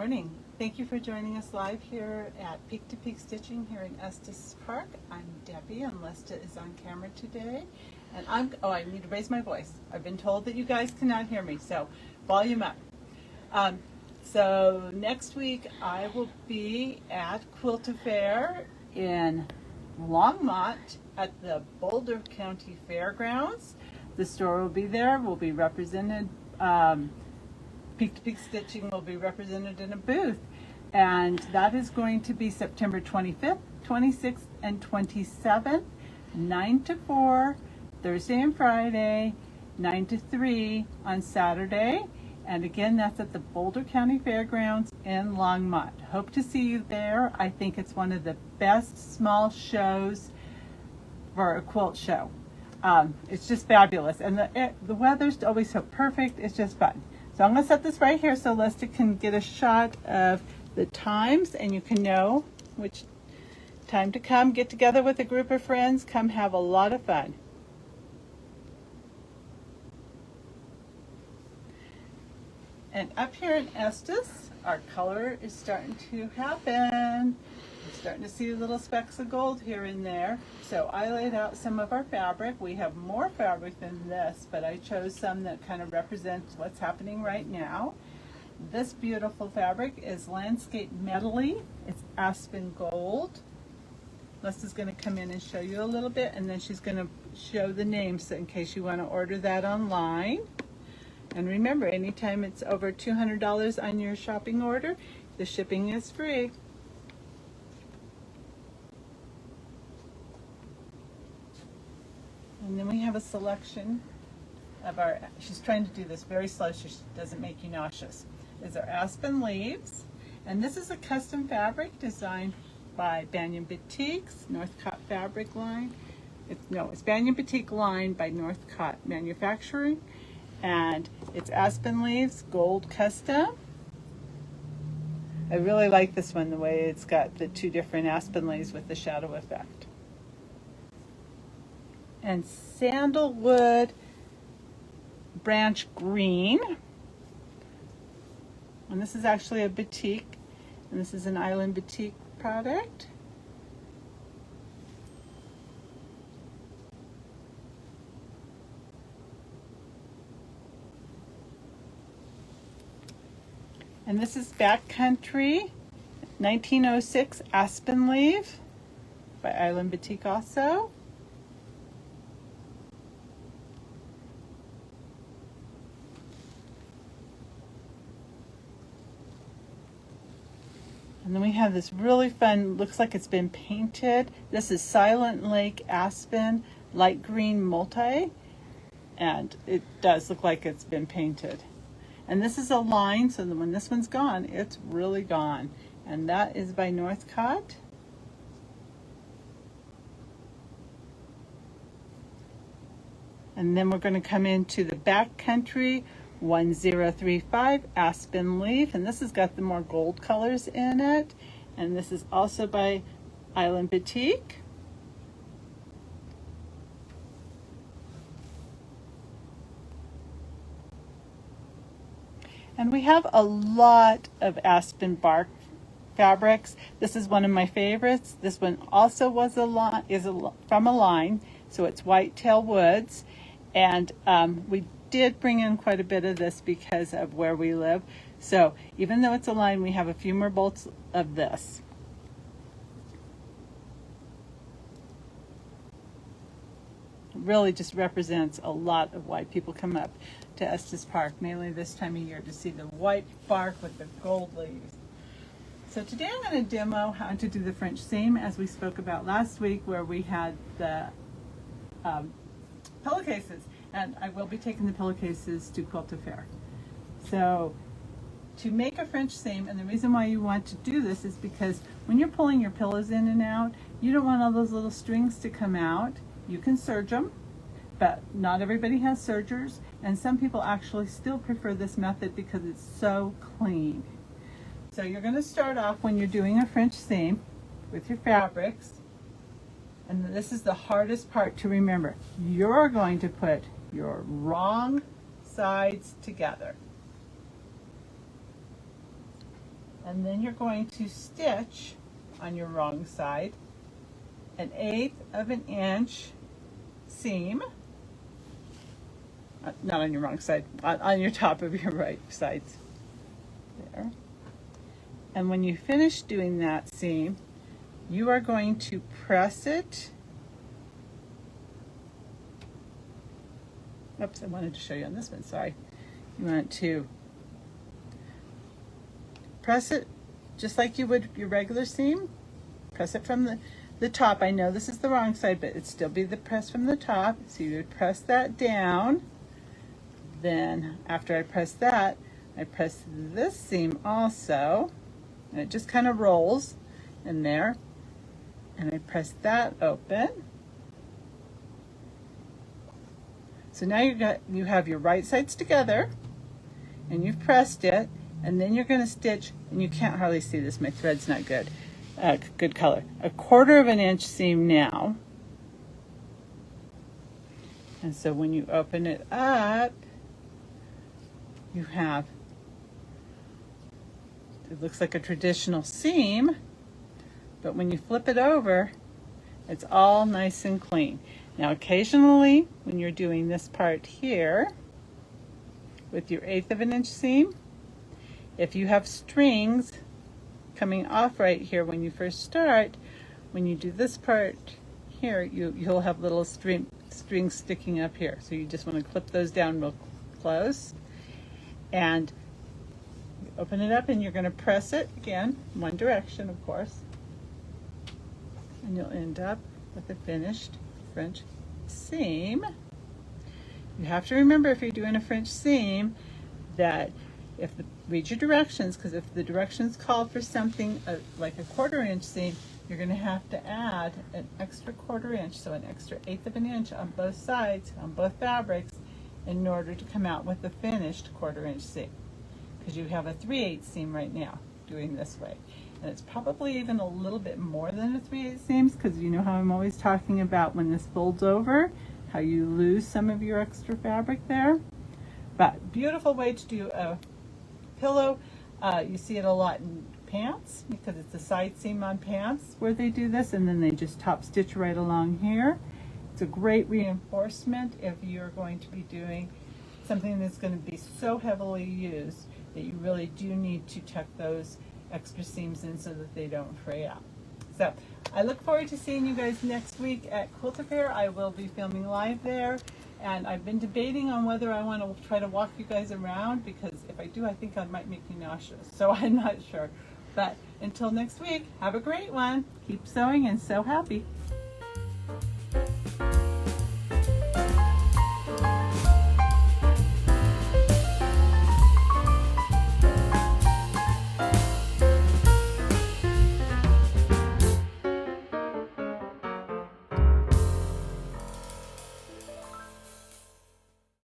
morning. Thank you for joining us live here at Peak to Peak Stitching here in Estes Park. I'm Debbie and Lesta is on camera today. And I need to raise my voice. I've been told that you guys cannot hear me, so volume up. So next week I will be at Quilt Fair in Longmont at the Boulder County Fairgrounds. The store will be there. We'll be represented. Peak to Peak Stitching will be represented in a booth, and that is going to be September 25th, 26th, and 27th, 9 to 4, Thursday and Friday, 9 to 3 on Saturday, and again that's at the Boulder County Fairgrounds in Longmont. Hope to see you there. I think it's one of the best small shows for a quilt show. It's just fabulous, and the weather's always so perfect. It's just fun. So I'm going to set this right here so Lesta can get a shot of the times and you can know which time to come. Get together with a group of friends. Come have a lot of fun. And up here in Estes, our color is starting to happen. We're starting to see little specks of gold here and there. So I laid out some of our fabric. We have more fabric than this, but I chose some that kind of represents what's happening right now. This beautiful fabric is Landscape Medley. It's Aspen Gold. Lesta's going to come in and show you a little bit, and then she's going to show the names in case you want to order that online. And remember, anytime it's over $200 on your shopping order, the shipping is free. And then we have a selection of our, she's trying to do this very slow so she doesn't make you nauseous, is our Aspen Leaves. And this is a custom fabric designed by Banyan Batiks, Northcott Fabric Line. It's Banyan Batik Line by Northcott Manufacturing. And it's Aspen Leaves Gold Custom. I really like this one, the way it's got the two different aspen leaves with the shadow effect. And Sandalwood Branch Green. And this is actually a batik, and this is an Island Batik product. And this is Backcountry 1906 Aspen Leaf by Island Batik also. And then we have this really fun, looks like it's been painted. This is Silent Lake Aspen Light Green Multi. And it does look like it's been painted. And this is a line, so that when this one's gone, it's really gone. And that is by Northcott. And then we're going to come into the Backcountry 1035 Aspen Leaf, and this has got the more gold colors in it, and this is also by Island Batik. And we have a lot of aspen bark fabrics. This is one of my favorites. This one also was from a line, so it's Whitetail Woods, and we did bring in quite a bit of this because of where we live. So even though it's a line, we have a few more bolts of this. It really just represents a lot of why people come up to Estes Park, mainly this time of year, to see the white bark with the gold leaves. So today I'm going to demo how to do the French seam, as we spoke about last week, where we had the pillowcases. And I will be taking the pillowcases to Quilt Fair. So to make a French seam, and the reason why you want to do this is because when you're pulling your pillows in and out, you don't want all those little strings to come out. You can serge them, but not everybody has sergers, and some people actually still prefer this method because it's so clean. So you're going to start off when you're doing a French seam with your fabrics, and this is the hardest part to remember. You're going to put your wrong sides together. And then you're going to stitch on your wrong side 1/8 of an inch seam, not on your wrong side, on your top of your right sides there. And when you finish doing that seam, you are going to press it. Oops, I wanted to show you on this one, sorry. You want to press it just like you would your regular seam. Press it from the top. I know this is the wrong side, but it'd still be the press from the top. So you would press that down. Then after I press that, I press this seam also, and it just kind of rolls in there. And I press that open. So now you have your right sides together, and you've pressed it, and then you're going to stitch, and you can't hardly see this, my thread's not good. Good color. 1/4 of an inch seam now. And so when you open it up, you have, it looks like a traditional seam, but when you flip it over, it's all nice and clean. Now occasionally, when you're doing this part here, with your 1/8 of an inch seam, if you have strings coming off right here when you first start, when you do this part here, you'll have little strings sticking up here. So you just want to clip those down real close. And open it up, and you're going to press it again, one direction of course. And you'll end up with a finished French seam. You have to remember, if you're doing a French seam, that read your directions, because if the directions call for something like a 1/4 inch seam, you're going to have to add an extra 1/4 inch, so an extra 1/8 of an inch on both sides, on both fabrics, in order to come out with a finished 1/4 inch seam. Because you have a 3/8 seam right now doing this way. And it's probably even a little bit more than a 3/8 seams, because you know how I'm always talking about when this folds over, how you lose some of your extra fabric there. But beautiful way to do a pillow. You see it a lot in pants, because it's a side seam on pants where they do this, and then they just top stitch right along here. It's a great reinforcement if you're going to be doing something that's going to be so heavily used that you really do need to tuck those extra seams in so that they don't fray out. So I look forward to seeing you guys next week at Quilter Fair. I will be filming live there, and I've been debating on whether I want to try to walk you guys around, because if I do, I think I might make you nauseous, so I'm not sure. But until next week, have a great one. Keep sewing and sew happy.